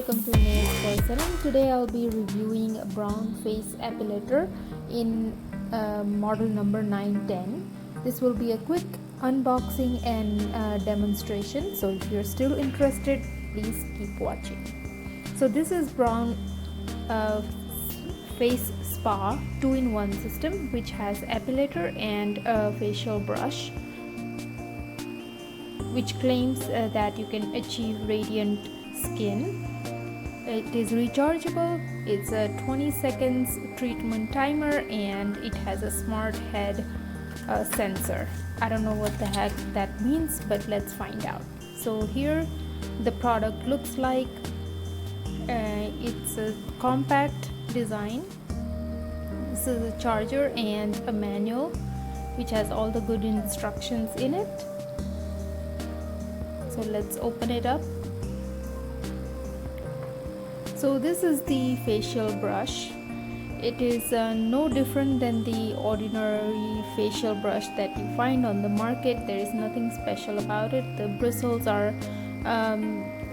welcome to Nails for Salon. Today I'll be reviewing Braun Face Epilator in model number 910. This will be a quick unboxing and demonstration, so if you're still interested, please keep watching. So this is Braun FaceSpa 2-in-1 system, which has epilator and a facial brush, which claims that you can achieve radiant skin. It is rechargeable, it's a 20 seconds treatment timer, and it has a smart head sensor. I don't know what the heck that means, but let's find out. So here the product looks like. It's a compact design. This is a charger and a manual which has all the good instructions in it. So let's open it up. So this is the facial brush. It is no different than the ordinary facial brush that you find on the market. There is nothing special about it. The bristles are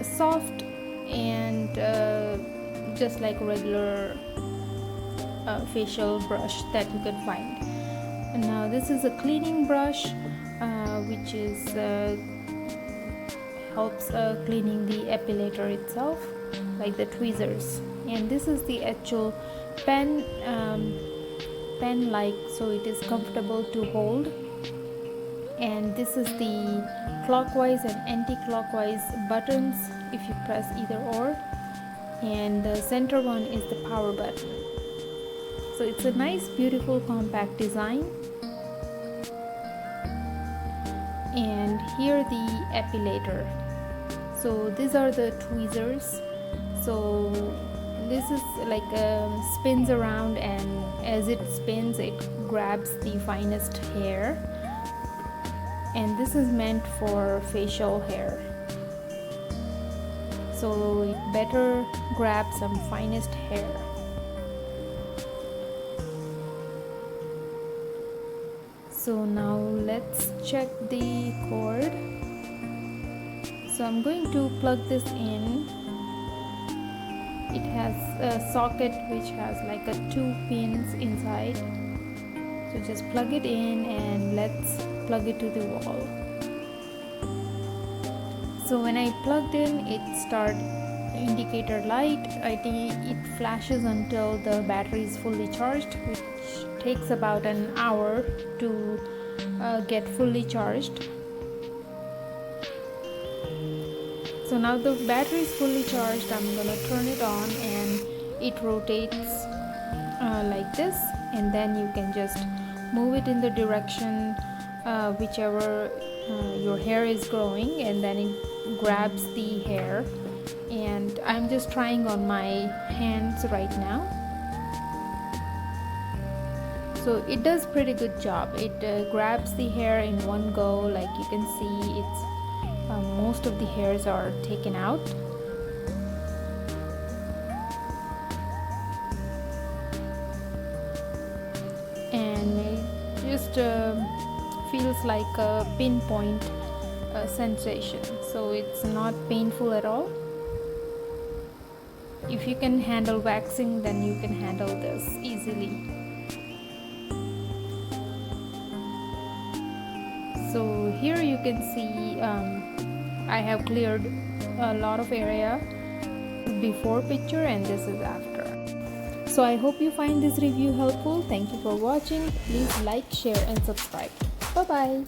soft and just like regular facial brush that you can find. And now this is a cleaning brush which is helps cleaning the epilator itself, like the tweezers. And this is the actual pen like, so it is comfortable to hold. And this is the clockwise and anti-clockwise buttons if you press either or, and the center one is the power button. So it's a nice, beautiful, compact design. And here the epilator. So these are the tweezers. So this is like spins around, and as it spins it grabs the finest hair, and this is meant for facial hair, so it better grab some finest hair. So now let's check the cord. So I'm going to plug this in. It has a socket which has like 2 pins inside. So just plug it in and let's plug it to the wall. So when I plugged in, it started indicator light. I think it flashes until the battery is fully charged, which takes about an hour to get fully charged. So now the battery is fully charged. I'm gonna turn it on, and it rotates like this, and then you can just move it in the direction whichever your hair is growing, and then it grabs the hair. And I'm just trying on my hands right now. So it does pretty good job. It grabs the hair in one go. Like you can see, it's most of the hairs are taken out. And it just feels like a pinpoint sensation, so it's not painful at all. If you can handle waxing, then you can handle this easily. So here you can see I have cleared a lot of area. Before picture, and this is after. So I hope you find this review helpful. Thank you for watching. Please like, share and subscribe. Bye bye.